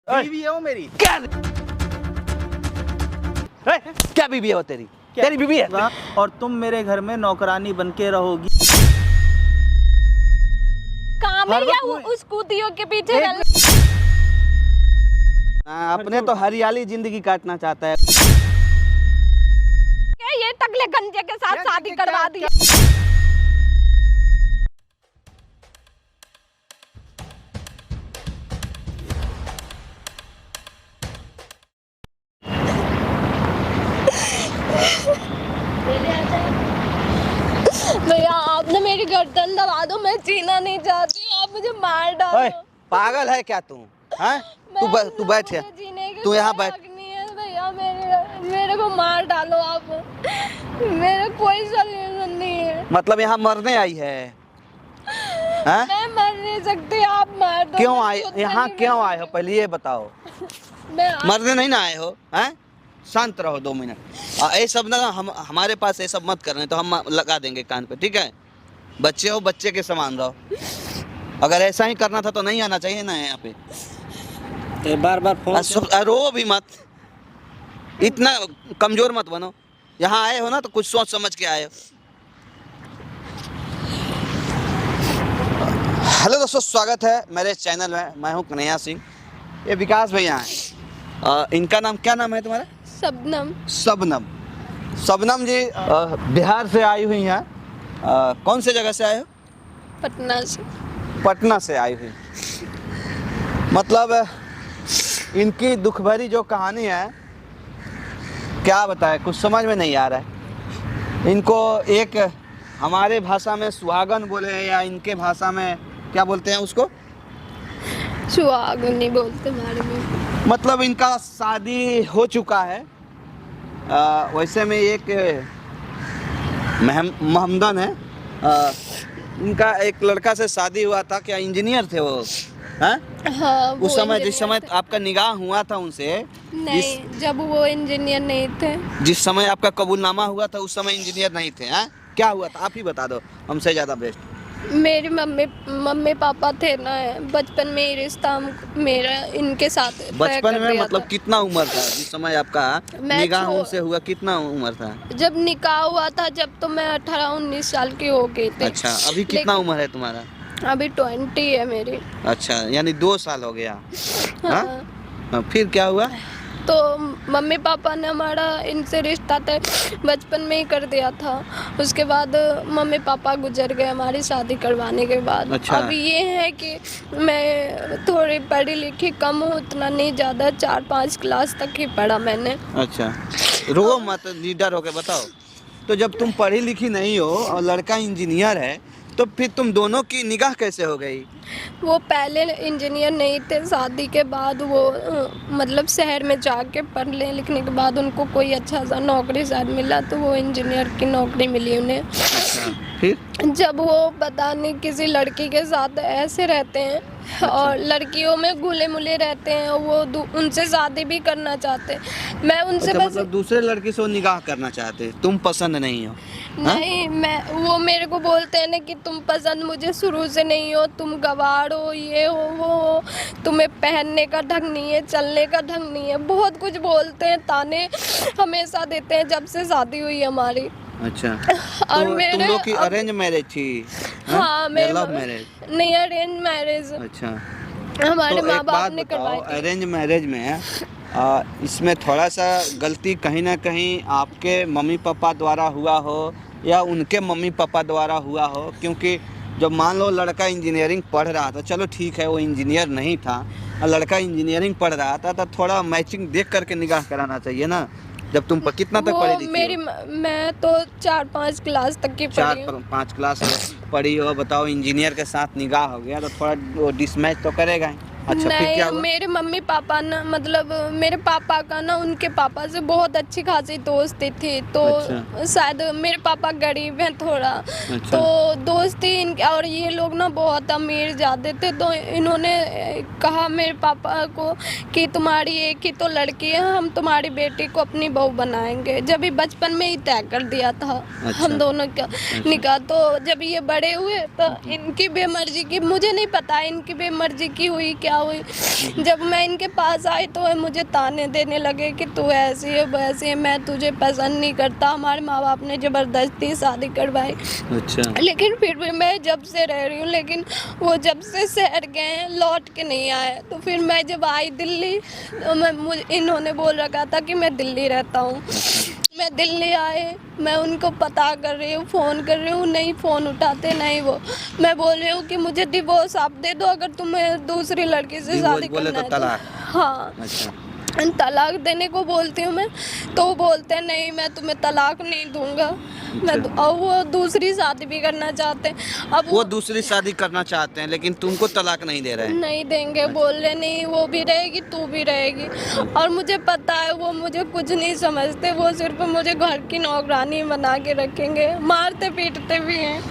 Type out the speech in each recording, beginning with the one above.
बीवी है वो मेरी। क्या बीवी है वो तेरी? तेरी बीवी है? और तुम मेरे घर में नौकरानी बन के रहोगी। उस कुतियों के पीछे अपने तो हरियाली जिंदगी काटना चाहता है। ये टकले गंजे के साथ शादी करवा दी। भैया आपने मेरी गर्दन दबा दो, मैं जीना नहीं चाहती, आप मुझे मार डालो। पागल है क्या तू? तू बैठ है, तू यहाँ बैठ। भैया मेरे को मार डालो आप, मेरा कोई सॉल्यूशन नहीं है। मतलब यहाँ मरने आई है? मैं मर नहीं सकती, आप मार दो। क्यों आए यहाँ? क्यों आए हो पहले ये बताओ। मरने नहीं ना आए हो? हैं? शांत रहो 2 मिनट। ये सब ना हमारे पास ये सब मत करने, तो हम लगा देंगे कान पे, ठीक है? बच्चे हो, बच्चे के समान रहो। अगर ऐसा ही करना था तो नहीं आना चाहिए ना यहाँ पे। बार बार फोन रो भी मत, इतना कमजोर मत बनो। यहाँ आए हो ना तो कुछ सोच समझ के आए हो। हेलो दोस्तों, स्वागत है मेरे चैनल में। मैं हूँ कन्हैया सिंह, ये विकास भैया हैं। इनका नाम क्या नाम है तुम्हारा? शबनम। शबनम। शबनम जी बिहार से आई हुई हैं। कौन से जगह से आए हो? पटना से। पटना से आई हुई। मतलब इनकी दुख भरी जो कहानी है, क्या बताए, कुछ समझ में नहीं आ रहा है। इनको एक हमारे भाषा में सुहागन बोले हैं, या इनके भाषा में क्या बोलते हैं उसको? सुहागन नहीं बोलते हमारे में। मतलब इनका शादी हो चुका है। वैसे में एक महमदन है, इनका एक लड़का से शादी हुआ था। क्या इंजीनियर थे वो? हाँ, उस समय जिस समय आपका निगाह हुआ था उनसे? नहीं, जब वो इंजीनियर नहीं थे। जिस समय आपका कबूलनामा हुआ था उस समय इंजीनियर नहीं थे? क्या हुआ था आप ही बता दो, हमसे ज़्यादा बेस्ट। मेरे मम्मी पापा थे ना, बचपन में ही रिश्ता मेरा इनके साथ। बचपन में मतलब कितना उम्र था जिस समय आपका निगाह उनसे हुआ? कितना उम्र था जब निकाह हुआ था? जब तो मैं 18-19 साल की हो गई थी। अच्छा, अभी कितना उम्र है तुम्हारा? अभी 20 है मेरी। अच्छा, यानी 2 साल हो गया। हाँ। फिर क्या हुआ? तो मम्मी पापा ने हमारा इनसे रिश्ता तय बचपन में ही कर दिया था। उसके बाद मम्मी पापा गुजर गए हमारी शादी करवाने के बाद। अच्छा। अब ये है कि मैं थोड़ी पढ़ी लिखी कम हूँ, उतना नहीं, ज़्यादा 4-5 क्लास तक ही पढ़ा मैंने। अच्छा, रो मत, लीडर होके बताओ। तो जब तुम पढ़ी लिखी नहीं हो और लड़का इंजीनियर है, तो फिर तुम दोनों की निगाह कैसे हो गई? वो पहले इंजीनियर नहीं थे, शादी के बाद वो मतलब शहर में जाके पढ़ने लिखने के बाद उनको कोई अच्छा सा नौकरी शायद मिला, तो वो इंजीनियर की नौकरी मिली उन्हें। अच्छा, फिर जब वो पता नहीं किसी लड़की के साथ ऐसे रहते हैं। अच्छा। और लड़कियों में घुले मुले रहते हैं, वो उनसे शादी भी करना चाहते। मैं उनसे अच्छा, बस मतलब दूसरे लड़की से वो निगाह करना चाहते, तुम पसंद नहीं हो? नहीं, वो मेरे को बोलते हैं ना कि तुम पसंद मुझे शुरू से नहीं हो, तुम गवार हो, ये हो वो हो, तुम्हें पहनने का ढंग नहीं है, चलने का ढंग नहीं है, बहुत कुछ बोलते हैं, ताने हमेशा देते हैं जब से शादी हुई हमारी। अच्छा। और तो तुम लोग की अरेंज मैरिज थी? हाँ, मेरे लव मैरिज? नहीं, अरेंज मैरिज। अच्छा, हमारे तो माँ बाप ने करवाई थी। अरेंज मैरिज में इसमें थोड़ा सा गलती कहीं ना कहीं आपके मम्मी पापा द्वारा हुआ हो या उनके मम्मी पापा द्वारा हुआ हो? क्योंकि जब मान लो लड़का इंजीनियरिंग पढ़ रहा था, चलो ठीक है वो इंजीनियर नहीं था, और लड़का इंजीनियरिंग पढ़ रहा था, तो थोड़ा मैचिंग देख करके निगाह कराना चाहिए ना। जब तुम कितना तक पढ़ी लिखी हो? मैं तो 4-5 क्लास तक की पढ़ी हूँ। 4-5 क्लास पढ़ी हो, बताओ इंजीनियर के साथ निगाह हो गया तो थोड़ा वो डिसमैच तो करेगा ही। अच्छा, फिर क्या हुआ? मेरे मम्मी पापा ना, मतलब मेरे पापा का ना उनके पापा से बहुत अच्छी खासी दोस्ती थी, तो अच्छा। शायद मेरे पापा गरीब हैं थोड़ा। अच्छा। तो दोस्ती इनके, और ये लोग ना बहुत अमीर ज़्यादा थे, तो इन्होंने कहा मेरे पापा को कि तुम्हारी एक ही तो लड़की है, हम तुम्हारी बेटी को अपनी बहू बनाएंगे। जब ये बचपन में ही तय कर दिया था। अच्छा। हम दोनों का निकाह। तो जब ये बड़े हुए तो इनकी बेमर्जी की, मुझे नहीं पता इनकी बेमर्जी की हुई क्या हुई। जब मैं इनके पास आई तो वो मुझे ताने देने लगे कि तू ऐसी है वैसी है, मैं तुझे पसंद नहीं करता। हमारे माँ बाप ने ज़बरदस्ती शादी करवाई। अच्छा। लेकिन फिर भी मैं जब से रह रही हूँ, लेकिन वो जब से शहर गए हैं लौट के नहीं आए। तो फिर मैं जब आई दिल्ली तो मुझे इन्होंने बोल रखा था कि मैं दिल्ली रहता हूँ। मैं दिल्ली आए, मैं उनको पता कर रही हूँ, फ़ोन कर रही हूँ, नहीं फ़ोन उठाते, नहीं वो। मैं बोल रही हूँ कि मुझे डिवोर्स आप दे दो अगर तुम्हें दूसरी लड़की से शादी बोले करना तो है तलाक। हाँ, अच्छा। तलाक देने को बोलती हूँ मैं, तो वो बोलते हैं नहीं मैं तुम्हें तलाक नहीं दूंगा। और वो दूसरी शादी भी करना चाहते हैं। अब वो दूसरी शादी करना चाहते हैं लेकिन तुमको तलाक नहीं दे रहे हैं। नहीं देंगे, बोल रहे नहीं वो भी रहेगी तू भी रहेगी। और मुझे पता है वो मुझे कुछ नहीं समझते, वो सिर्फ मुझे घर की नौकरानी बना के रखेंगे, मारते पीटते भी हैं।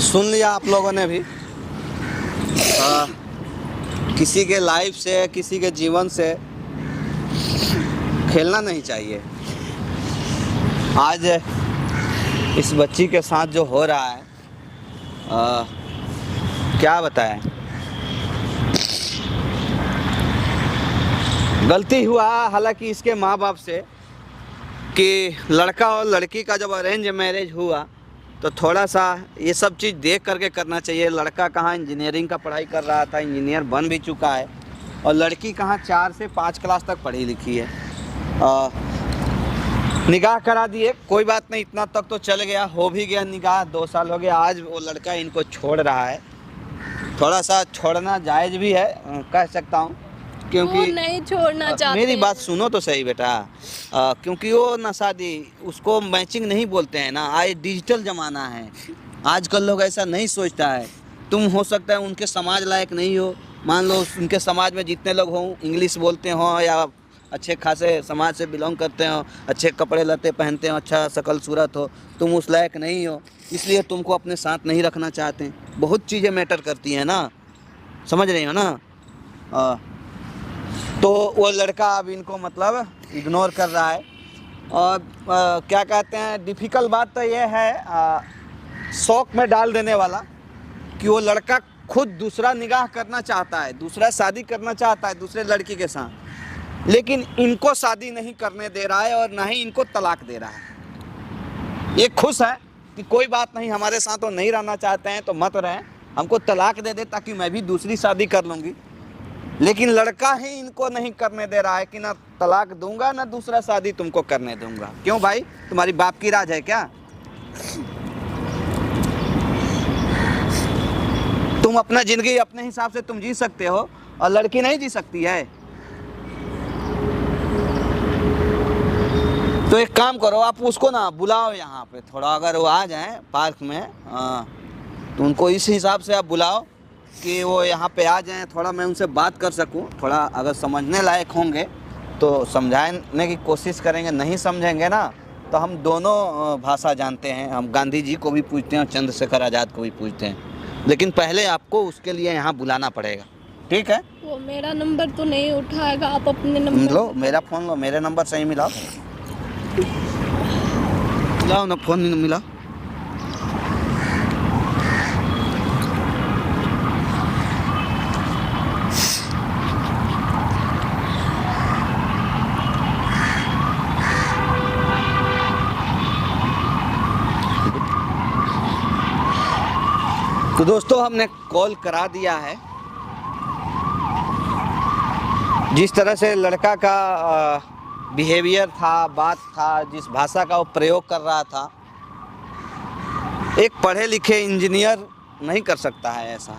सुन लिया आप लोगों ने भी। किसी के लाइफ से, किसी के जीवन से खेलना नहीं चाहिए। आज इस बच्ची के साथ जो हो रहा है क्या बताएं। गलती हुआ हालांकि इसके माँ बाप से कि लड़का और लड़की का जब अरेंज मैरिज हुआ तो थोड़ा सा ये सब चीज़ देख करके करना चाहिए। लड़का कहाँ इंजीनियरिंग का पढ़ाई कर रहा था, इंजीनियर बन भी चुका है, और लड़की कहाँ 4 से 5 क्लास तक पढ़ी लिखी है। निकाह करा दिए, कोई बात नहीं, इतना तक तो चल गया, हो भी गया निकाह, 2 साल हो गया। आज वो लड़का इनको छोड़ रहा है। थोड़ा सा छोड़ना जायज़ भी है कह सकता हूँ, क्योंकि वो नहीं छोड़ना चाहते। मेरी बात सुनो तो सही बेटा। क्योंकि वो ना शादी उसको मैचिंग नहीं बोलते हैं ना। आज डिजिटल ज़माना है, आजकल लोग ऐसा नहीं सोचता है। तुम हो सकता है उनके समाज लायक नहीं हो, मान लो उनके समाज में जितने लोग हों इंग्लिश बोलते हों या अच्छे खासे समाज से बिलोंग करते हो, अच्छे कपड़े लत्ते पहनते हो, अच्छा शकल सूरत हो, तुम उस लायक नहीं हो, इसलिए तुमको अपने साथ नहीं रखना चाहते। बहुत चीज़ें मैटर करती हैं ना, समझ रही हो ना। तो वो लड़का अब इनको मतलब इग्नोर कर रहा है। और क्या कहते हैं, डिफ़िकल्ट बात तो ये है शौक में डाल देने वाला कि वो लड़का खुद दूसरा निकाह करना चाहता है, दूसरा शादी करना चाहता है दूसरे लड़की के साथ, लेकिन इनको शादी नहीं करने दे रहा है और ना ही इनको तलाक दे रहा है। ये खुश है कि कोई बात नहीं, हमारे साथ वो नहीं रहना चाहते हैं तो मत रहें, हमको तलाक दे दे ताकि मैं भी दूसरी शादी कर लूँगी। लेकिन लड़का ही इनको नहीं करने दे रहा है कि ना तलाक दूंगा ना दूसरा शादी तुमको करने दूंगा। क्यों भाई, तुम्हारी बाप की राज है क्या? तुम अपना जिंदगी अपने हिसाब से तुम जी सकते हो और लड़की नहीं जी सकती है। तो एक काम करो, आप उसको ना बुलाओ यहाँ पे थोड़ा, अगर वो आ जाएं पार्क में तो उनको इस हिसाब से आप बुलाओ कि वो यहाँ पे आ जाएं, थोड़ा मैं उनसे बात कर सकूँ। थोड़ा अगर समझने लायक होंगे तो समझाने की कोशिश करेंगे, नहीं समझेंगे ना तो हम दोनों भाषा जानते हैं, हम गांधी जी को भी पूछते हैं और चंद्रशेखर आज़ाद को भी पूछते हैं, लेकिन पहले आपको उसके लिए यहाँ बुलाना पड़ेगा, ठीक है? वो मेरा नंबर तो नहीं उठाएगा, आप अपने नंबर लो, मेरा फ़ोन लो, मेरे नंबर से ही मिलाओ, मिलाओ ना, फ़ोन मिलाओ। तो दोस्तों हमने कॉल करा दिया है। जिस तरह से लड़का का बिहेवियर था, बात था, जिस भाषा का वो प्रयोग कर रहा था, एक पढ़े लिखे इंजीनियर नहीं कर सकता है ऐसा।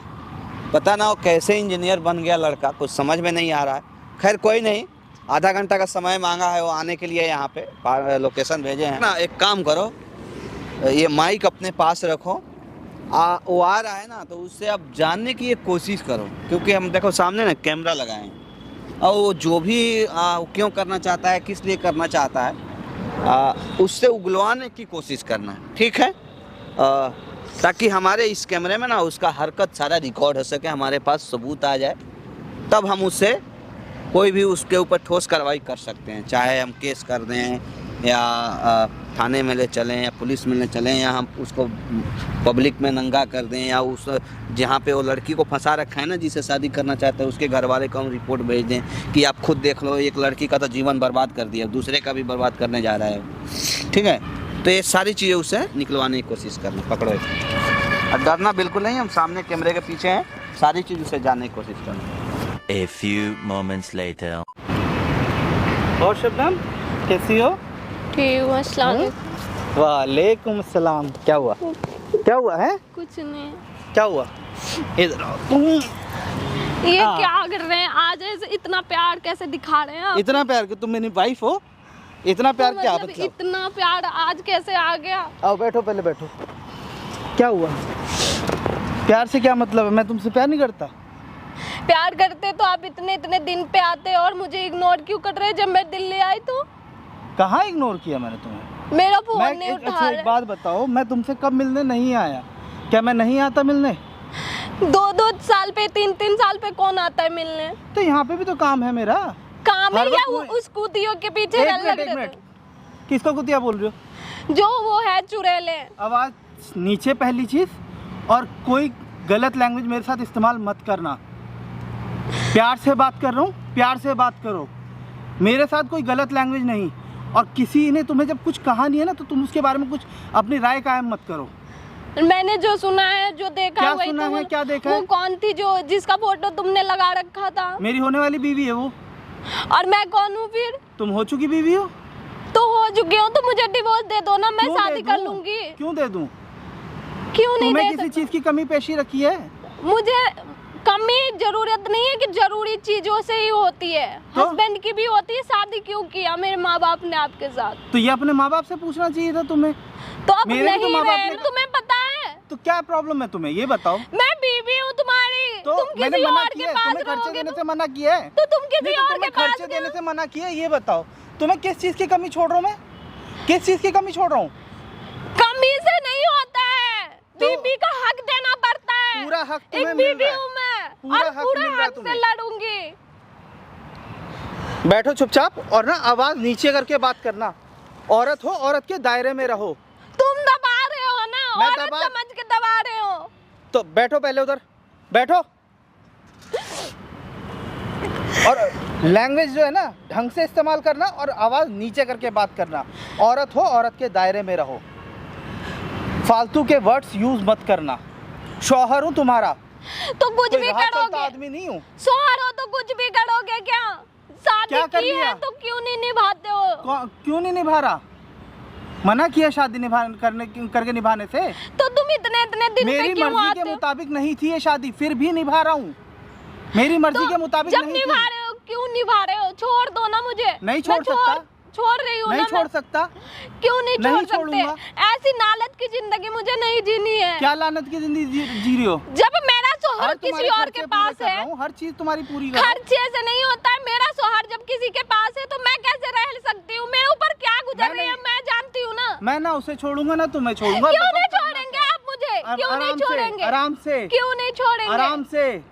पता ना वो कैसे इंजीनियर बन गया लड़का, कुछ समझ में नहीं आ रहा है। खैर कोई नहीं, आधा घंटा का समय मांगा है वो आने के लिए, यहाँ पे लोकेशन भेजे हैं ना। एक काम करो, ये माइक अपने पास रखो, वो आ रहा है ना तो उससे आप जानने की एक कोशिश करो, क्योंकि हम देखो सामने ना कैमरा लगाए हैं और वो जो भी क्यों करना चाहता है, किस लिए करना चाहता है, उससे उगलवाने की कोशिश करना है, ठीक है? ताकि हमारे इस कैमरे में ना उसका हरकत सारा रिकॉर्ड हो सके, हमारे पास सबूत आ जाए, तब हम उससे कोई भी उसके ऊपर ठोस कार्रवाई कर सकते हैं, चाहे हम केस कर दें या थाने में ले चलें या पुलिस में ले चलें या हम उसको पब्लिक में नंगा कर दें या उस जहाँ पे वो लड़की को फंसा रखा है ना जिसे शादी करना चाहते हैं उसके घर वाले को हम रिपोर्ट भेज दें कि आप खुद देख लो एक लड़की का तो जीवन बर्बाद कर दिया, दूसरे का भी बर्बाद करने जा रहा है। ठीक है, तो ये सारी चीज़ें उससे निकलवाने की कोशिश करना। पकड़ो और डरना बिल्कुल नहीं, हम सामने कैमरे के पीछे हैं, सारी चीज़ उसे जानने की कोशिश करना। A few moments later. और शबनम कैसी हो? ठीक हूँ, अस्सलाम वालेकुम। वालेकुम सलाम। क्या हुआ? क्या हुआ है? कुछ नहीं। क्या हुआ? इधर आओ तुम। ये क्या कर रहे हैं आज? ऐसे इतना प्यार कैसे दिखा रहे हैं आप? इतना प्यार कि तुम मेरी वाइफ हो? इतना प्यार तो क्या मतलब मतलब? इतना प्यार आज कैसे आ गया? आओ बैठो, पहले बैठो। क्या हुआ? प्यार से क्या मतलब है? मैं तुमसे प्यार नहीं करता। प्यार करते तो आप इतने इतने दिन पे आते और मुझे इग्नोर क्यों कर रहे हैं? जब मैं दिल्ली आई तो कहाँ इग्नोर किया मैंने तुम्हें? मेरा फोन मैं नहीं उठा अच्छा एक रहे। बात बताओ, मैं तुमसे कब मिलने नहीं आया? क्या मैं नहीं आता मिलने? 2-2 साल पे 3-3 साल पे कौन आता है मिलने? तो यहाँ पे भी तो काम है मेरा। काम है हर या वक्त उस कुतियों के पीछे एक लग मिनट, एक रहे मिनट। थे? किसको कुतिया बोल रहे हो? जो वो है चुड़ैले। आवाज नीचे पहली चीज, और कोई गलत लैंग्वेज मेरे साथ इस्तेमाल मत करना। प्यार से बात कर रहा हूँ, प्यार से बात करो। मेरे साथ कोई गलत लैंग्वेज नहीं। और किसी ने तुम्हें जब कुछ कहा नहीं है ना तो तुम उसके बारे में कुछ अपनी राय कायम मत करो। मैंने जो सुना है, जो देखा क्या वही सुना तो है? क्या देखा वो है? कौन थी जो जिसका फोटो तुमने लगा रखा था? मेरी होने वाली बीवी है वो। और मैं कौन हूँ फिर? तुम हो चुकी बीवी हो। तो हो चुकी हूँ तो मुझे डिवोर्स दे दो ना, मैं क्यों दे शादी कर दूं? लूंगी। क्यों दे दूं? क्यों नहीं तुम्हें दे किसी सकती? चीज की कमी पेशी रखी है? मुझे कमी जरूरत नहीं है कि जरूरी चीजों से ही होती है। तो? हस्बैंड की भी होती है। शादी क्यों किया मेरे माँ बाप ने आपके साथ? तो ये अपने माँ बाप से पूछना चाहिए था तुम्हें। तो अब मेरे भी तो नहीं माँ बाप रहे, ने- तुम्हें पता है तो क्या प्रॉब्लम है तुम्हें, ये बताओ। मैं बीवी हूँ तुम्हारी। तो तुम मैंने किसी मना और के किया है, पास तुम्हें खर्चे रहोगे देने तो? से मना किया है। तो तुम किसी नहीं, तो और के तुम्हें पास खर्चे देने रहो। से मना किया है, ये बताओ। तुम्हें किस चीज की कमी छोड़ रहा हूँ मैं? किस चीज की कमी छोड़ रहा हूँ? कमी से नहीं होता है, तो बीबी का हक देना पड़ता है। पूरा हक तुम्हें एक मिल बीबी रहा है। हूँ मैं, पूरा और हक पूरा मिल रहा है हक से तुम्हें। लड़ूंगी। बैठो चुपचाप और ना आवाज नीचे करके बात करना। औरत हो, औरत के दायरे में रहो। तुम दबा रहे हो ना, मैं औरत दबा- समझ के दबा रहे हो। तो बैठो पहले उधर, बैठो। और लैंग्वेज जो है ना ढंग से इस्तेमाल करना और आवाज नीचे करके बात करना। औरत हो, औरत के दायरे में रहो। फालतू के वर्ड्स यूज मत करना। शौहर हूँ तुम्हारा, तो कुछ कोई भी राह चलता करोगे। आदमी नहीं हूँ। शौहर हो तो कुछ भी करोगे क्या? शादी क्या कर की है लिया? तो क्यों नहीं निभाते हो? क्यों नहीं निभा रहा? मना किया शादी करके निभाने से। तो तुम इतने इतने दिन पे मेरी क्यों मर्जी आते के हो? मुताबिक नहीं थी ये शादी, फिर भी निभा रहा हूँ। मेरी मर्जी के मुताबिक जब नहीं निभा थी। रहे हो क्यों निभा रहे हो? छोड़ दो ना मुझे। नहीं मैं छोड़ सकता। छोड़ रही हूँ नहीं ना छोड़ मैं। सकता। क्यों नहीं नहीं छोड़ सकते? छोड़ूंगा। ऐसी नालत की जिंदगी मुझे नहीं जीनी है। क्या लानत की जिंदगी जी रही हो? जब मेरा शोहर हर किसी तुम्हारे और खर्चे के पूरे पास कर रहा है, हूँ, हर चीज तुम्हारी पूरी कर रहा हूँ। खर्चे से नहीं होता है। मेरा शोहर जब किसी के पास है तो मैं कैसे रह सकती हूँ? मेरे ऊपर क्या गुजर रही है मैं जानती हूँ ना। मैं ना उसे छोड़ूंगा ना तुम्हें छोड़ूंगा। क्यों बताओ नहीं करना छोड़ेंगे क्या? आप मुझे? क्यों नहीं आराम से, छोड़ेंगे? आराम से, क्यों नहीं छोड़ेंगे? आराम से।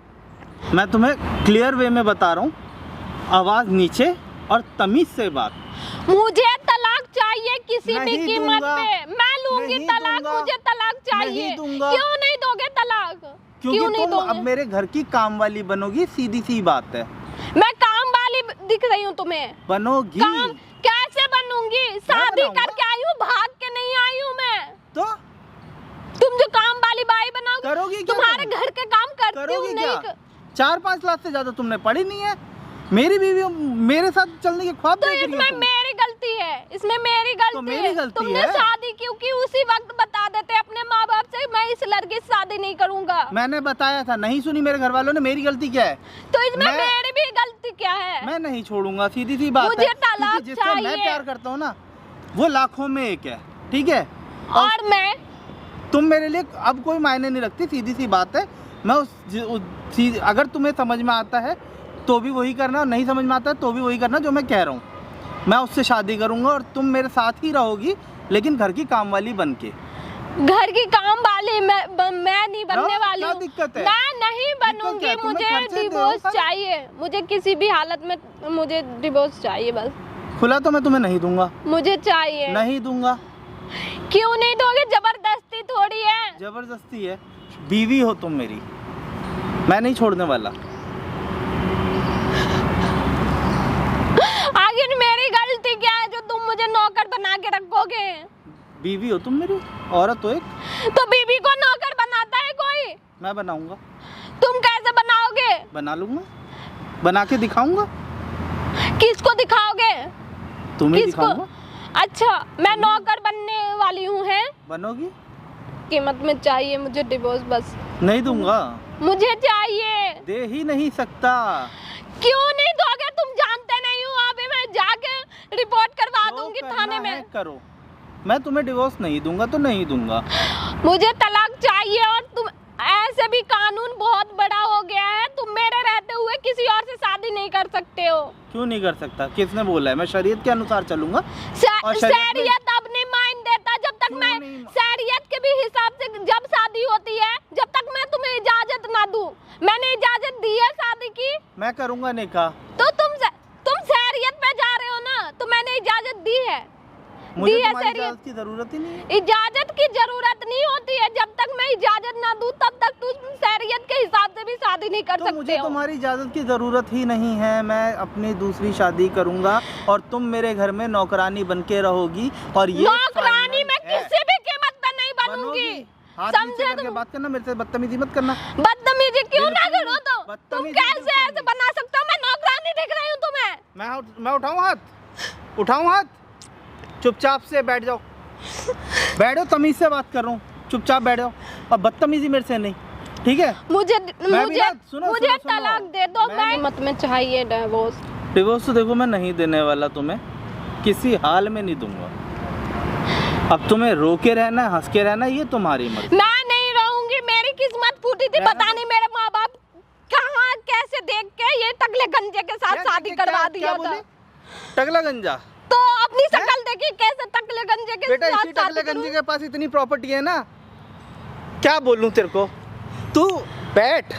मैं तुम्हें क्लियर वे में बता रहा हूँ, आवाज नीचे और तमीज से बात। मुझे तलाक चाहिए किसी भी नहीं कीमत दूंगा। पे। मैं लूंगी नहीं तलाक। दूंगा। मुझे तलाक चाहिए। नहीं दूंगा। क्यों नहीं दोगे तलाक? क्योंकि क्यों नहीं तुम अब दोगे? मेरे घर की काम वाली बनोगी, सीधी सी बात है। मैं काम वाली दिख रही हूँ तुम्हें? बनोगी। काम कैसे बनूंगी? शादी बनाऊंगा। करके आई हूँ, भाग के नहीं आई हूँ मैं। तो तुम जो काम वाली बाई बनाओगे, करोगी क्या तुम्हारे तुम? घर के काम करती हूँ करोगी नहीं क्या? 4-5 लाख से ज्यादा तुमने पढ़ी नहीं है। मेरी बीवी मेरे साथ चलने के ख्वाब तो देख रही हो इसमें तुम। मेरी गलती है। इसमें मेरी गलती तो मेरी है। गलती तुमने है। शादी क्योंकि उसी वक्त बता देते अपने माँ बाप से मैं इस लड़की से शादी नहीं करूंगा। मैंने बताया था, नहीं सुनी मेरे घर वालों ने। मेरी गलती क्या है? तो इसमें मैं- मेरी भी गलती क्या है? मैं नहीं छोड़ूंगा, सीधी सी बात मुझे है। तलाक क्योंकि जिससे मैं चाहिए। प्यार करता हूँ ना वो लाखों में एक है, ठीक है? और मैं तुम मेरे लिए अब कोई मायने नहीं रखती, सीधी सी बात है। मैं अगर तुम्हें समझ में आता है तो भी वही करना, और नहीं समझ में आता है तो भी वही करना जो मैं कह रहा हूँ। मैं उससे शादी करूँगा और तुम मेरे साथ ही रहोगी, लेकिन घर की काम वाली बन के। घर की काम वाली मैं नहीं बनने हाँ, वाली क्या हूँ। दिक्कत है? मैं नहीं दिक्कत क्या बनूंगी। है? तुम्हें मुझे खर्चे दो, डिवोर्स खाली। चाहिए। मुझे किसी भी हालत में मुझे डिवोर्स चाहिए बस। खुला तो मैं तुम्हें नहीं दूंगा। मुझे चाहिए। नहीं दूंगा। क्यों नहीं दोगे? जबरदस्ती थोड़ी है। जबरदस्ती है? बीवी हो तुम मेरी, मैं नहीं छोड़ने वाला। आखिर मेरी गलती क्या है जो तुम मुझे नौकर बना के रखोगे? बीवी हो तुम मेरी, औरत हो एक। तो बीवी को नौकर बनाता है कोई? मैं बनाऊंगा। तुम कैसे बनाओगे? बना लूंगा, बना के दिखाऊंगा। किसको दिखाओगे? तुम्हें किसको? दिखाऊंगा। अच्छा, मैं नौकर बनने वाली हूँ है? बनोगी? कीमत में चाहिए मुझे डिवोर्स बस। नहीं दूंगा। मुझे चाहिए। दे ही नहीं सकता। क्यों नहीं दोगे? तुम जानते नहीं हो, अभी मैं जाके रिपोर्ट करवा दूंगी थाने में। करो, मैं तुम्हें डिवोर्स नहीं दूंगा तो नहीं दूंगा। मुझे तलाक चाहिए। और तुम ऐसे भी कानून बहुत बड़ा हो गया है, तुम मेरे रहते हुए किसी और से शादी नहीं कर सकते हो। क्यों नहीं कर सकता? किसने बोला है? मैं शरीयत के अनुसार चलूंगा। और शरीयत अब नहीं मान देता जब तक मैं शरीयत के भी हिसाब से जब शादी होती है, जब तक मैं तुम्हें इजाजत ना दूं। मैंने इजाजत दी है शादी की। मैं करूंगा निकाह। तो तुम शरीयत पे जा रहे हो ना, तो मैंने इजाजत दी है। मुझे दी है तुम्हारी शरीयत इजाजत की जरूरत ही नहीं है। इजाजत की जरूरत नहीं होती है। जब तक मैं इजाजत ना दूं तब तक तुम शरीयत के हिसाब से भी शादी नहीं कर तो सकते मुझे हो। तुम्हारी इजाजत की जरूरत ही नहीं है। मैं अपनी दूसरी शादी करूंगा और तुम मेरे घर में नौकरानी बन के रहोगी। और ये नौकरानी मैं किसी भी कीमत पे नहीं बनूंगी। हाथ समझे नीचे करके तुम? बात करना, मेरे से बदतमीजी मत करना। बदतमीजी क्यों ना बिल्कुल करो? तो तुम बदतमीजी कैसे बिल्कुल ऐसे बना सकते हो? मैं नौकरानी दिख रही हूँ तुम्हें? मैं उठाऊं हाथ? उठाऊं हाथ? चुपचाप से बैठ जाओ। बैठो, तमीज से बात कर रहा हूँ। चुपचाप बैठ जाओ और बदतमीजी मेरे से नहीं, ठीक है? मुझे सुनो, तलाक दे दो। मैं मत में चाहिए डिवोर्स। डिवोर्स तो देखो मैं नहीं देने वाला तुम्हें, किसी हाल में नहीं दूंगा। अब तुम्हें रो के रहना, हंस के रहना, ये तुम्हारी मर्जी। मैं नहीं रहूंगी। मेरी किस्मत फूटी थी, पता नहीं मेरे माँ बाप कहाँ कैसे देख के ये टकले गंजे के साथ शादी करवा दिया था। टकला गंजा? तो अपनी शक्ल देखी कैसे टकले गंजे के बेटा, साथ इसी टकले गंजे के पास इतनी प्रॉपर्टी है ना, क्या बोलूं तेरे को? तू बैठ,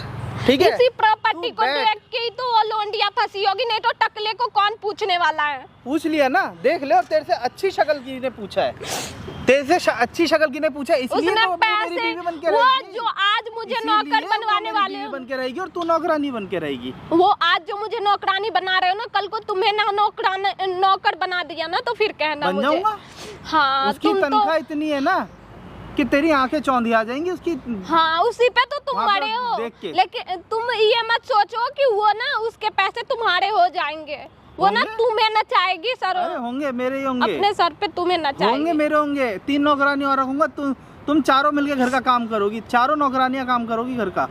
ठीक है? इसी प्रॉपर्टी तू को बैठ। देख के ही तो वो लोंडिया फंसी होगी, नहीं तो टकले को कौन पूछने वाला है? पूछ लिया ना, देख ले। और तेरे से अच्छी शक्ल की ने पूछा है, तेरे से अच्छी शक्ल की ने पूछा, इसलिए उसने तो वो मेरी पैसे, बीवी बन के वो रहेगी। जो आज मुझे इसीलिए नौकर वो बनवाने मेरी वाले बीवी हो, बन के रहेगी और तू नौकरानी बन के रहेगी। वो आज जो मुझे नौकरानी बना रहे हो ना, कल को तुम्हें ना नौकर बना दिया ना, तो फिर कहना बन मुझे। जाऊंगा। हाँ, उसकी तुम तनख्वाह तो इतनी है ना कि तेरी आंखें चौंधी आ जाएंगी उसकी। हाँ, उसी पे तो तुम वहाँ पे मरे हो। देख के। लेकिन तुम ये मत सोचो कि वो ना उसके पैसे तुम्हारे हो जाएंगे। वो ना होंगे? तुम्हें नचाएगी सर, अरे होंगे, मेरे ही होंगे। अपने सर पे तुम्हें नचाएगी। होंगे, मेरे होंगे। 3 नौकरानी और रखूंगा। तुम चारों मिलके घर का काम करोगी, चारों नौकरानियां काम करोगी घर का।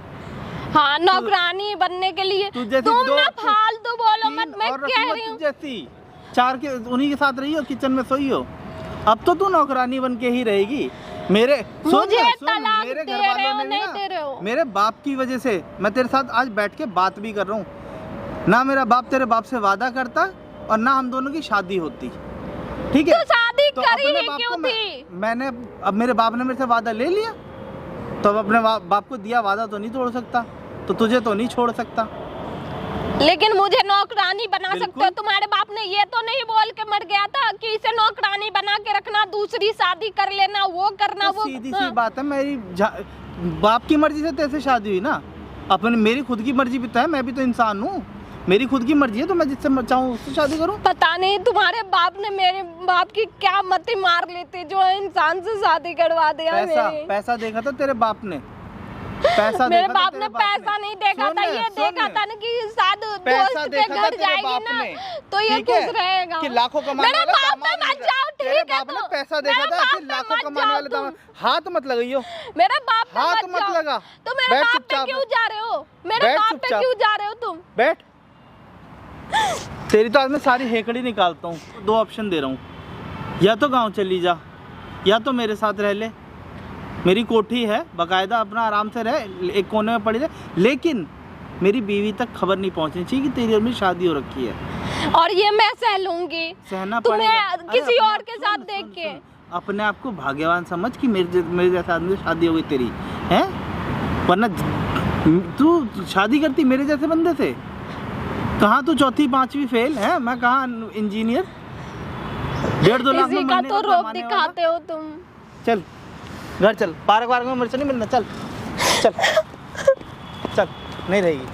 हाँ, नौकरानी बनने के लिए तू जैसी तुम दो- ना फालतू बोलो तीन मत। मैं और कह रखूंगा रही तुझ हूँ, जैसी 4 के उन्हीं के साथ रही हो, किचन में सोई हो। अब तो तू नौकरानी बन के ही रहेगी। मेरे मुझे सुन, तलाक मेरे दे घर रहे वालों हो, ने नहीं ना, दे रहे हो। मेरे बाप की वजह से मैं तेरे साथ आज बैठ के बात भी कर रहा हूँ ना। मेरा बाप तेरे बाप से वादा करता और ना हम दोनों की शादी होती, ठीक है? तो शादी तो करी अपने ही बाप क्यों को थी? मैंने अब मेरे बाप ने मेरे से वादा ले लिया, तो अब अपने बाप को दिया वादा तो नहीं तोड़ सकता, तो तुझे तो नहीं छोड़ सकता। लेकिन मुझे नौकरानी बना बिल्कुल। सकते हो। तुम्हारे बाप ने ये तो नहीं बोल के मर गया था कि इसे नौकरानी बना के रखना, दूसरी शादी कर लेना, वो करना, तो वो सीधी हाँ। सी बात है, मेरी बाप की मर्जी से तेरे से शादी हुई ना। अपने मेरी खुद की मर्जी भी तो है, मैं भी तो इंसान हूँ। मेरी खुद की मर्जी है, तो मैं जिससे चाहूँ उससे शादी करूँ। पता नहीं तुम्हारे बाप ने मेरे बाप की क्या मति मार लेती जो इंसान से शादी करवा दिया। मेरी पैसा देखा था तेरे बाप ने? पैसा मेरे देखा था बाप तेरे ने पैसा नहीं देखा सुन था, ले, ये सुन देखा ले। था ना कि शायद पैसा दोस्त के देखा था घर तेरे जाएगी बाप ना, ने, तो ये ठीक है? खुश रहेगा। कि लाखों कमाने मेरे वाला बाप पे दामाद मत मिल जाओ, तेरे ठीक है? बाप ने तो पैसा देखा मेरे था बाप कि पे लाखों मत कमाने जाओ वाले तुम। दामाद। हाथ मत लगाइयो, मेरे बाप पे हाथ मत जाओ। लगा। तो मेरे बैठ बाप पे चुपचाप। क्यों जा रहे हो? मेरे बैठ बाप पे चुपचाप। क्यों जा रहे हो तुम? बैठ। तेरी तो आज मैं सारी हेकड़ी निकालता हूँ। 2 ऑप्शन दे रहा हूँ, या तो गांव चली जा, या तो मेरे साथ रह ले। मेरी कोठी है बकायदा, अपना आराम से रह, एक कोने में पड़ी रहे, लेकिन मेरी बीवी तक खबर नहीं पहुंचनी चाहिए कि तेरी और मेरी शादी हो रखी है। और ये मैं सह लूंगी सहना तुम्हें पड़ेगा। अरे किसी अपने और आप के सुन, साथ सुन, देख के। सुन। अपने आप को भाग्यवान समझ कि मेरे जैसे आदमी से शादी हो गई तेरी, हैं? वरना तू शादी करती मेरे जैसे बंदे से। कहाँ तू 4वीं 5वीं फेल है, मैं कहाँ इंजीनियर। 1.5-2 लाख में इसी का महीने तो का रोब कमाने वाला। दिखाते हो तुम। चल घर चल, पार्क वार्क में मेरे से नहीं मिलना, चल चल चल, नहीं रहेगी।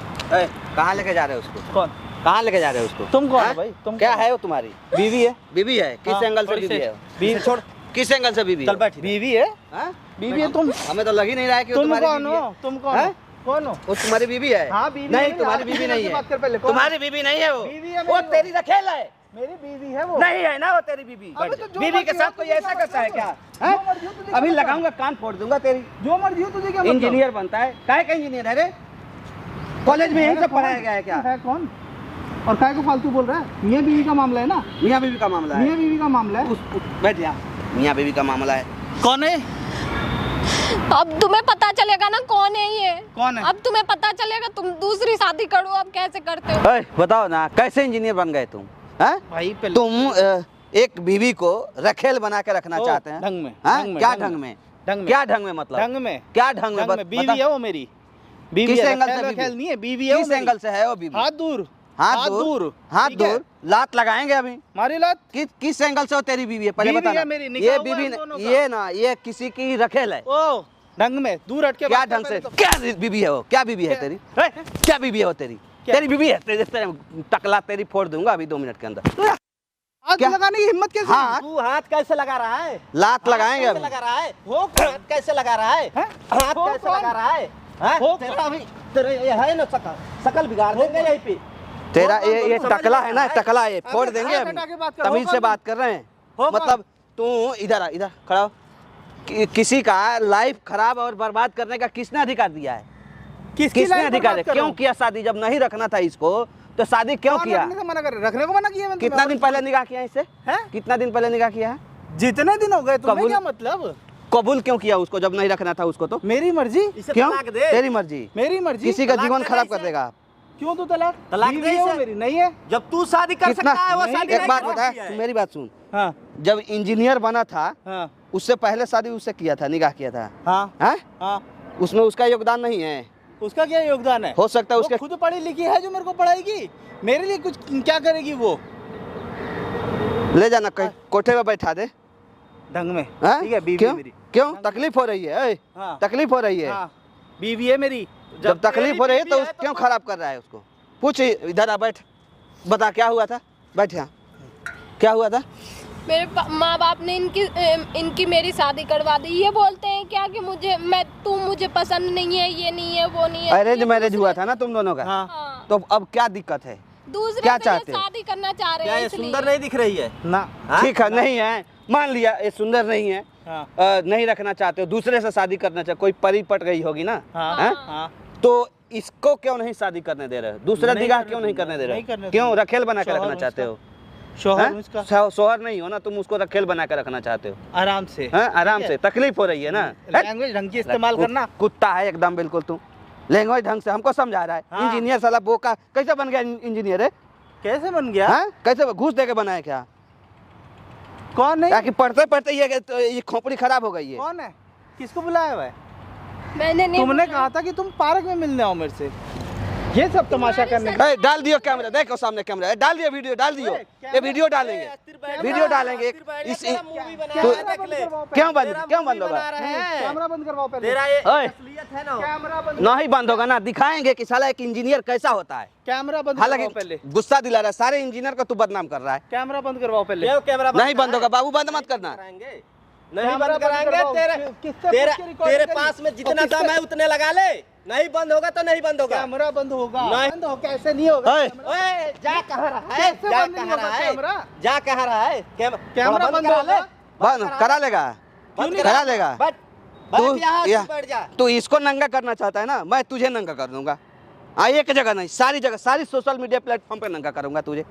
कहाँ लेके जा रहे हो उसको? कौन? कहाँ लेके जा रहे हो उसको? तुम कौन हाँ? हो भाई? तुम क्या कौन? है वो तुम्हारी? बीवी है। बीवी है? किस हाँ, एंगल से थोड़ी बीवी से- है? बीवी छोड़, किस एंगल से बीवी है? बीवी है, हाँ? बीवी है तुम। हमें तो लग ही नहीं रहा है कि वो तुम तुम्हारी कौन बीवी है। हो? तुम कौन हैं? हो? कौन हो? वो तुम्हारी बीवी है? हाँ, बीवी नहीं, है। तुम्हारी आप बीवी बीवी नहीं से है। बात कर पहले, कौन? तुम्हारी बीवी नहीं है वो। बीवी है वो मेरी, तेरी रखेला है। मेरी बीवी है वो। नहीं है ना वो तेरी बीवी। अबे तो जो बीवी के मर्जी साथ हो कोई तुझे ऐसा क्या करता है मतलब क्या? जो हैं? मर्जी हो तुझे अभी क्या लगाऊंगा, कान फोड़ दूंगा तेरी। जो मर्जी हो तुझे क्या मतलब? इंजीनियर बनता है? काहे का इंजीनियर है रे? कॉलेज में यही सब पढ़ाया गया है क्या? है कौन? और काय को फालतू बोल रहा है? मियाँ बीवी का मामला है ना? मियाँ बीवी का मामला है। मियाँ बीवी का मामला है। बैठ जा। मियाँ बीवी का मामला है। कौन है? अब तुम्हें पता चलेगा ना कौन है ये। कौन है? अब तुम्हें पता चलेगा, तुम दूसरी शादी करो, अब कैसे करते हो? ओए, बताओ ना कैसे इंजीनियर बन गए तुम? हैं? भाई पहले तुम एक बीवी को रखेल बना के रखना ओ, चाहते हैं? ढंग में, हाँ? ढंग में, क्या ढंग ढंग में, में? ढंग में, क्या ढंग में मतलब? ढंग में, क्या ढंग में? ढंग में। बीवी बता। है वो मेरी। बीवी किस है, एंगल से रखेल बीवी? वखेल नहीं है, बीवी है वो किस मेरी। एंगल से है वो बीवी? हाथ दूर, हाथ दूर। हाथ ठीक है? दूर लात लगाएंगे अभी। मारी लात। किस एंगल से वो तेरी बीवी है पहले बीवी बता है ना। मेरी, निकाह ये हुआ बीवी हम दोनों का। ये ना ये किसी की रखेल है। ओ ढंग में, दूर हट के क्या बात कर ढंग से? पहले तो। क्या बीवी है वो? क्या बीवी है तेरी? क्या बीवी है वो तेरी? क्या? तेरी बीवी है? तेरी टकला तेरी फोड़ दूंगा अभी 2 मिनट के अंदर। हाथ क्या? लगाने की हिम्मत कैसे? हाँ। तू हाथ कैसे लगा रहा है? लात लगाएंगे कैसे अभी। लगा रहा है? हो हाथ कैसे लगा रहा है? हैं? हाथ हो कैसे कौन? लगा रहा है? हैं? हो तेरा अभी तेरे ये है ना शकल बिगाड़ देंगे यहीं पे। तेरा हो कौन? ये समझ टकला में है ना, आ रहा है? टकला ये फोड़ अबे देंगे हाथ अभी। हटा के बात कर, हो तमीज कौन से तुम? बात कर रहे हैं। हो कौन? मतलब तू इधर इधर खड़ा हो। किसी का लाइफ खराब और बर्बाद करने का किसने अधिकार दिया है? किसकी किसने लाइफ अधिकार बर्बाद है? कर रहा क्यों हूँ? किया शादी? जब नहीं रखना था इसको तो शादी क्यों कौन किया? रखने से मना कर? रखने को मना किया मैंने कितना तुम्हें? दिन पहले निकाह किया इससे? हैं? कितना दिन पहले निकाह किया है? जितने दिन हो गए तुम्हें कबूल- क्या मतलब? कबूल क्यों किया उसको जब नहीं रखना था उसको? तो मेरी मर्जी, इसे क्यों? तलाक दे। तेरी मर्जी। मेरी मर्जी। किसी का तलाक जीवन दे खराब इसे। कर देगा। क्यों तू तलाक? तलाक बीवी दे है वो इसे। मेरी, नहीं है? जब तू शादी कर कितना? सकता है वो नहीं, शादी एक नहीं बात कर बता, सकती है। तू मेरी बात सुन। हाँ जब इंजीनियर बना था हाँ उससे पहले शादी उससे किया था, निकाह किया था। हाँ हैं? हाँ। उसमें उसका योगदान नहीं है? उसका क्या योगदान है? हो सकता है वो उसके खुद पढ़ी लिखी है जो मेरे को पढ़ाएगी। मेरे लिए कुछ क्या करेगी वो? ले जाना कहीं कोठे में बैठा दे। ढंग में, हैं? ठीक है? बीवी क्यों? मेरी। क्यों तकलीफ हो रही है? ए, हाँ तकलीफ हो रही है? हाँ, बीवी है मेरी। जब तकलीफ हो रही है तो बीवी है तो क्यों खराब कर रहा है उसको? पूछ इधर आ, बैठ, बता क्या हुआ था? बैठ यहाँ। क्या हुआ था? मेरे माँ बाप ने इनकी मेरी शादी करवा दी। ये बोलते हैं क्या कि मुझे पसंद नहीं है, ये नहीं है, वो नहीं है। अरेंज ये मैरिज दूसरे- हुआ था ना तुम दोनों का? हाँ हाँ, तो अब क्या दिक्कत है? दूसरे क्या से ये चाहते हो? शादी करना चाह रहे क्या हैं ये इसलिए। सुंदर नहीं दिख रही है? ना। हाँ? ठीक है, नहीं है, मान लिया ये सुंदर नहीं है, हाँ नहीं रखना चाहते हो, दूसरे से शादी करना चाहते, कोई परी पट गई होगी ना, हाँ हैं? हाँ। तो इसको क्यों नहीं शादी करने दे रहे हो? दूसरा नहीं निगाह करने क्यों नहीं दूंगा, करने दे रहे नहीं करने हो? क्यों दूंगा। रखेल बना के शौहर रखना हूँ चाहते इसका। हो? शौहर हैं? हूँ इसका। शौहर नहीं हो ना तुम, उसको रखेल बना के रखना चाहते हो? आराम से। हैं? आराम से। तकलीफ हो रही है ना? लैंग्वेज ढंग की इस्तेमाल करना। कुत्ता है एकदम बिल्कुल तू। लैंग्वेज ढंग से हमको समझा रहा है। हाँ। इंजीनियर साला बोका कैसे बन गया इंजीनियर है? कैसे बन गया? हैं? कैसे घूस दे के बनाया क्या? कौन है? क्या कि पढ़ते पढ़ते ये खोपड़ी खराब हो गई है? कौन है? किसको बुलाया हुआ है? मैंने नहीं तुमने बोला। कहा था कि तुम पार्क में मिलने आओ मेरे से। ये सब तमाशा करने का। ए, डाल दियो कैमरा, देखो सामने कैमरा है, डाल दियो वीडियो, डाल दियो, ये वीडियो डालेंगे, वीडियो डालेंगे। इस मूवी बना तू- रहा है, देख ले। क्यों बंद तेरा क्यों बंद movie होगा? बना रहे हैं। कैमरा बंद करवाओ पहले। तेरा ये ओए। असलियत है ना। कैमरा बंद। नहीं बंद होगा ना, दिखाएंगे कि साला एक इंजीनियर कैसा होता है। कैमरा बंद करवाओ हालांकि पहले। गुस्सा दिला रहा है, सारे इंजीनियर को तू बदनाम कर रहा है। कैमरा बंद करवाओ पहले। क्यों कैमरा नहीं बंद होगा बाबू, बंद मत करना। कराएंगे? नहीं कैमरा बंद बंद कराएंगे। करवाओ। तेरे किससे तेरे पूछ के रिकॉर्ड तेरे करी? पास में जितना और किससे- दम है उतने लगा ले। नहीं बंद होगा तो नहीं बंद होगा। कैमरा बंद होगा। नहीं। बंद हो कैसे नहीं होगा? ओए। कैमरा- ओए, जा कहाँ रहा है? कैसे जा बंद नहीं कहाँ होगा रहा है? कैमरा? जा कहाँ रहा है? कैमरा थोड़ा बंद करा होगा। ले। बंद करा लेगा, बंद करा लेगा। बैठ तू बैठ यहाँ, या- बैठ जा। तू इसको नंगा करना चाहता है ना, मैं तुझे नंगा कर दूंगा। एक जगह नहीं, सारी जगह, सारी सोशल मीडिया प्लेटफॉर्म पे नंगा करूंगा तुझे।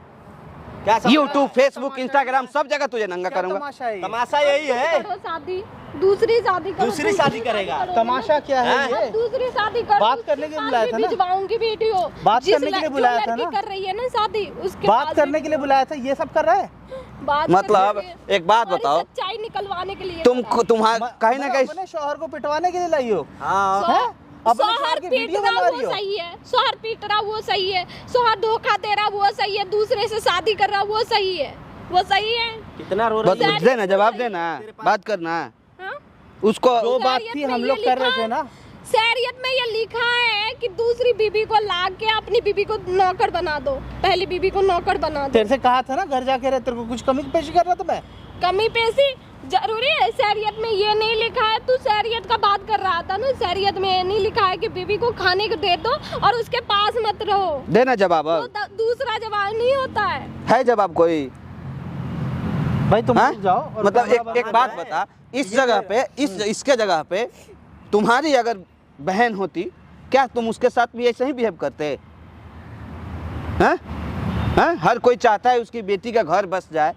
क्या समझ यूट्यूब, रहा है? फेसबुक, इंस्टाग्राम, सब जगह तुझे नंगा क्या करूंगा। तमाशा है ये? तमाशा यही है। करो शादी, दूसरी शादी करो। दूसरी शादी करेगा। करोगे तमाशा ना? क्या है हैं? ये? दूसरी शादी करो। बात उसके करने के लिए साथ बुलाया भी था ना? भिजवाऊंगी वीडियो। बात जिस करने के लिए जो बुलाया था लड़की ना? कर रही है ना शादी, उसके बात बाद करने भी के लिए बुलाया था, ये सब कर रहा है? बात मतलब करने के- एक बात हमारी बताओ, सच्चाई निकलवाने के लिए तुम करा है। तुम्हारा कहीं ना कहीं अपने शौहर को पिटवाने के लिए लाई हो? हाँ हैं? अपने शौहर सोहर की पीट वीडियो रहा बना रही वो हो? सही है, सोहर पीट रहा वो सही है, सोहर धोखा दे रहा वो सही है, दूसरे से शादी कर रहा वो सही है। वो सही है? कितना रो बात रही है? देना, जवाब देना, बात करना हाँ? उसको। जो बात शरीयत थी में हम ये लोग कर रहे लिखा थे ना। शरीयत में ये लिखा है कि दूसरी बीबी को ला के अपनी बीबी को नौकर बना दो, पहली बीबी को नौकर बना दो। तेरे से कहा था ना घर जाके रह, तेरे को कुछ कमी पेशी कर रहा था मैं। कमी पेशी जरूरी है? शरीयत में ये नहीं लिखा है। तू शरीयत का बात कर रहा था ना, शरीयत में ये नहीं लिखा है कि बीबी को खाने को दे दो और उसके पास मत रहो। देना जवाब अब। वो दूसरा जवाब नहीं होता है जवाब कोई? भाई तुम हाँ? रुक जाओ और मतलब कैमरा एक बंद बात करो। बता, इस जगह पे इसके जगह पे तुम्हारी अगर बहन होती, क्या तुम उसके साथ भी ऐसे ही बिहेव करते? हैं? हैं? हर कोई चाहता है उसकी बेटी का घर बस जाए,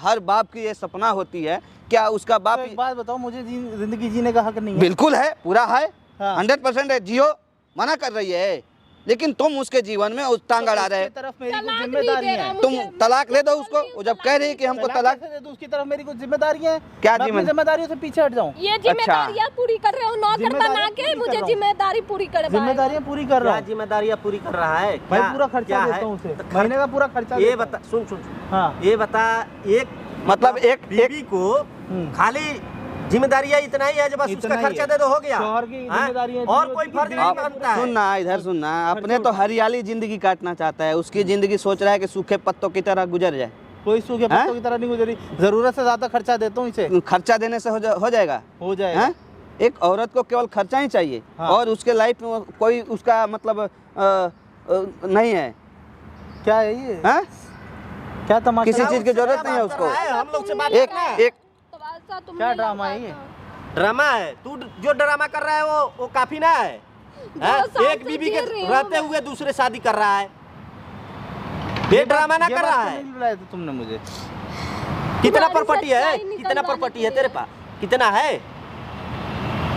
हर बाप की ये सपना होती है। क्या उसका बाप? तो एक बात बताओ, मुझे जिंदगी जीने का हक नहीं है? बिल्कुल है, पूरा है, हाँ। 100% है। जियो, मना कर रही है, लेकिन तुम उसके जीवन में उस टांग अड़ा रहे। उसकी तरफ मेरी कुछ तलाक नहीं जिम्मेदारी दे रहा है। मुझे। तुम तलाक ले दो उसको। वो जब कह रही है कि हमको तलाक, कैसे दे दूं? उसकी तरफ मेरी कुछ जिम्मेदारी है। क्या मैं अपनी जिम्मेदारी? जिम्मेदारियों से पीछे हट जाऊं? ये जिम्मेदारियां पूरी कर रहे हो, नौकर जिम्मेदारियां बना के पूरी कर मुझे रहा हूं। जिम्मेदारी पूरी कर जिम्मेदारियां पूरी कर रहा क्या हूँ जिम्मेदारियां पूरी कर रहा है? भाई, क्या- पूरा खर्चा क्या देता है? हूँ उसे, तो महीने का पूरा खर्चा ये देता हूं। बता, सुन, हाँ। ये बता, एक मतलब एक बीबी को खाली जिम्मेदारियां इतना ही है जो बस इतना उसका ही खर्चा है। दे दो, हो गया। शौहर की हाँ? जिम्मेदारियां और इतनी कोई होती फर्ज कि नहीं आप बनता है। सुनना, इधर सुनना। अपने तो हरियाली जिंदगी काटना चाहता है, उसकी जिंदगी सोच रहा है कि सूखे पत्तों की तरह गुजर जाए। कोई सूखे पत्तों की तरह नहीं गुजरी, जरूरत से ज्यादा खर्चा देता हूँ इसे, खर्चा देने से हो जाएगा? हो जाएगा। हैं? एक औरत को केवल खर्चा ही चाहिए, हाँ। और उसके लाइफ में कोई उसका मतलब नहीं है। क्या है ये? हैं? क्या तमाशा? किसी चीज की जरूरत नहीं है उसको। हम लोग से बात एक करना है। एक तो ऐसा तुमने क्या ड्रामा है ये? लगा ड्रामा है। तू जो ड्रामा कर रहा है वो काफी ना है। हैं? साल एक से बीबी के जी रही हूँ रहते मैं। हुए दूसरे शादी कर रहा है, ये ड्रामा ना ये कर बात रहा तो है। नहीं बुलाया था तुमने मुझे। कितना तुम्हारी प्रॉपर्टी है? सच्चाई निकल कितना जानी प्रॉपर्टी है चाहिए। तेरे पास? कितना है?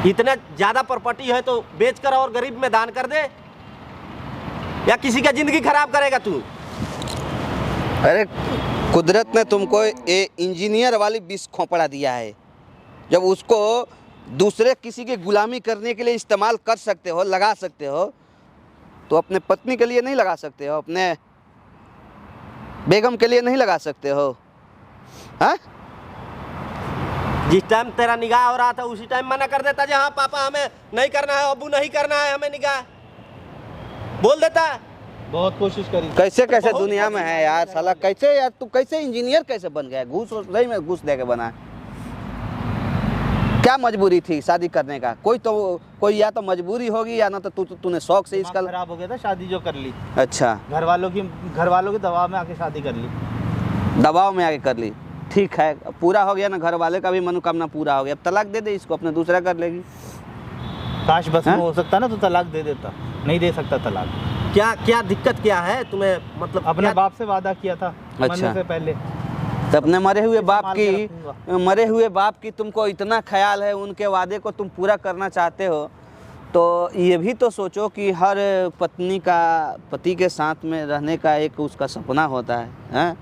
इतना ज्यादा प्रॉपर्टी है तो बेच कर और गरीब में दान कर दे, या किसी का जिंदगी खराब करेगा तू? अरे कुदरत ने तुमको ये इंजीनियर वाली विष खोपड़ा दिया है। जब उसको दूसरे किसी की गुलामी करने के लिए इस्तेमाल कर सकते हो, लगा सकते हो, तो अपने पत्नी के लिए नहीं लगा सकते हो? अपने बेगम के लिए नहीं लगा सकते हो? हाँ? जिस टाइम तेरा निगाह हो रहा था उसी टाइम मना कर देता, जी हाँ पापा हमें नहीं करना है, अब्बू नहीं करना है हमें निगाह, बोल देता। बहुत कोशिश करी। कैसे कैसे बहुत दुनिया में है यार साला। कैसे यार तू कैसे इंजीनियर कैसे बन गया? घूस सही में घूस दे के बना। क्या मजबूरी थी शादी करने का? कोई या तो मजबूरी होगी या ना तो तूने शौक से इसका। दिमाग खराब हो गया था, शादी जो कर ली। अच्छा, घर वालों के दबाव में आके शादी कर ली। दबाव में आके कर ली, ठीक है, पूरा हो गया ना, घर वाले का भी मनोकामना पूरा हो गया। अब तलाक दे दे इसको, अपने दूसरा कर लेगी। काश बस में हाँ? हो सकता ना तो तलाक दे देता, नहीं दे सकता तलाक। क्या क्या दिक्कत क्या है तुम्हें? मतलब अपने क्या- बाप से वादा किया था मरने से पहले। तो अपने मरे हुए बाप संभाल के की तुमको इतना ख्याल है, उनके वादे को तुम पूरा करना चाहते हो, तो ये भी तो सोचो कि हर पत्नी का पति के साथ में रहने का एक उसका सपना होता है, हैं?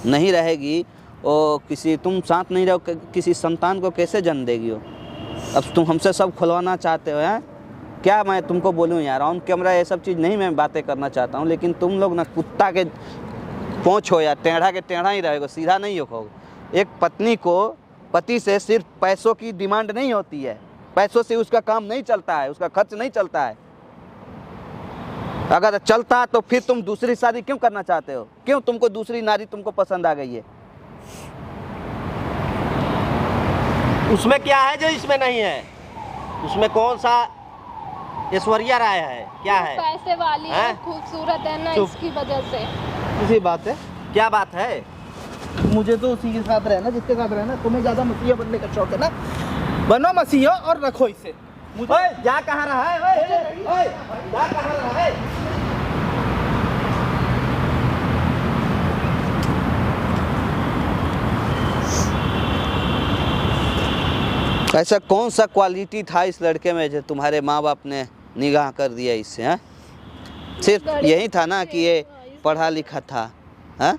नहीं रहेगी वो, किसी तुम साथ नहीं रहो, किसी संतान को कैसे जन्म देगी वो? अब तुम हमसे सब खुलवाना चाहते हो, हैं? क्या मैं तुमको बोलूँ यार, ऑन कैमरा ये सब चीज़ नहीं मैं बातें करना चाहता हूँ, लेकिन तुम लोग ना कुत्ता के पहुँच हो यार, टेढ़ा के टेढ़ा ही रहेगा, सीधा नहीं होगा। एक पत्नी को पति से सिर्फ पैसों की डिमांड नहीं होती है, पैसों से उसका काम नहीं चलता है, उसका खर्च नहीं चलता है। अगर चलता तो फिर तुम दूसरी शादी क्यों करना चाहते हो? क्यों तुमको दूसरी नारी तुमको पसंद आ गई है? उसमें क्या है जो इसमें नहीं है? उसमें कौन सा ऐश्वर्या राय है? क्या है? पैसे वाली है, हैं? खूबसूरत है ना, चुप। इसकी वजह से। इसी बात है। क्या बात है? मुझे तो उसी के साथ रहना जिसके साथ रहना। तुम्हें ज्यादा मसीहा बनने का शौक है ना, बनो मसीहा और रखो इसे। मुझे ओए, जा कहाँ रहा है? ओए, जा कहाँ रहा है? ऐसा कौन सा क्वालिटी था इस लड़के में जो तुम्हारे माँ बाप ने निगाह कर दिया इससे? हैं? सिर्फ यही था ना कि ये पढ़ा लिखा था? हैं?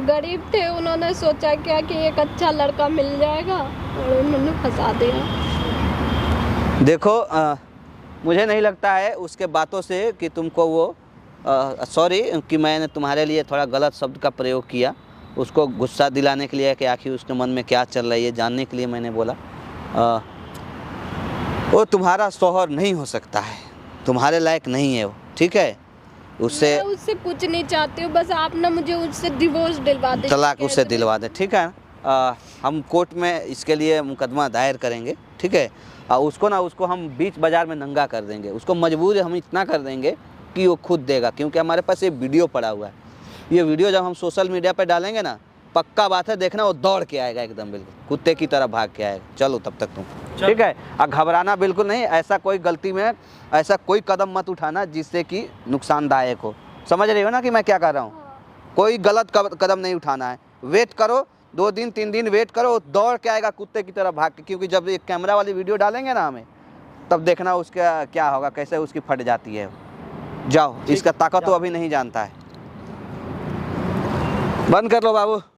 गरीब थे, उन्होंने सोचा क्या कि एक अच्छा लड़का मिल जाएगा और उन्होंने फंसा दिया। देखो मुझे नहीं लगता है उसके बातों से कि तुमको वो सॉरी कि मैंने तुम्हारे लिए थोड़ा गलत शब्द का प्रयोग किया, उसको गुस्सा दिलाने के लिए कि आखिर उसके मन में क्या चल रहा है ये जानने के लिए मैंने बोला वो तुम्हारा शौहर नहीं हो सकता है, तुम्हारे लायक नहीं है वो, ठीक है। उससे मैं उससे कुछ नहीं चाहती हूँ, बस आप ना मुझे उससे डिवोर्स दिलवा दे, तलाक उससे दिलवा दे, ठीक है। हम कोर्ट में इसके लिए मुकदमा दायर करेंगे, ठीक है। उसको हम बीच बाज़ार में नंगा कर देंगे, उसको मजबूर हम इतना कर देंगे कि वो खुद देगा, क्योंकि हमारे पास ये वीडियो पड़ा हुआ है। ये वीडियो जब हम सोशल मीडिया पे डालेंगे ना, पक्का बात है, देखना वो दौड़ के आएगा एकदम, बिल्कुल कुत्ते की तरह भाग के आएगा। चलो तब तक तुम, ठीक है। और घबराना बिल्कुल नहीं, ऐसा कोई गलती में ऐसा कोई कदम मत उठाना जिससे कि नुकसानदायक हो, समझ रही हो ना कि मैं क्या कर रहा हूँ। कोई गलत कदम नहीं उठाना है, वेट करो, 2 दिन 3 दिन वेट करो, दौड़ के आएगा कुत्ते की तरह भाग के, क्योंकि जब ये कैमरा वाली वीडियो डालेंगे ना हमें, तब देखना उसका क्या होगा, कैसे उसकी फट जाती है। जाओ, इसका ताकत तो अभी नहीं जानता है। बंद कर लो बाबू।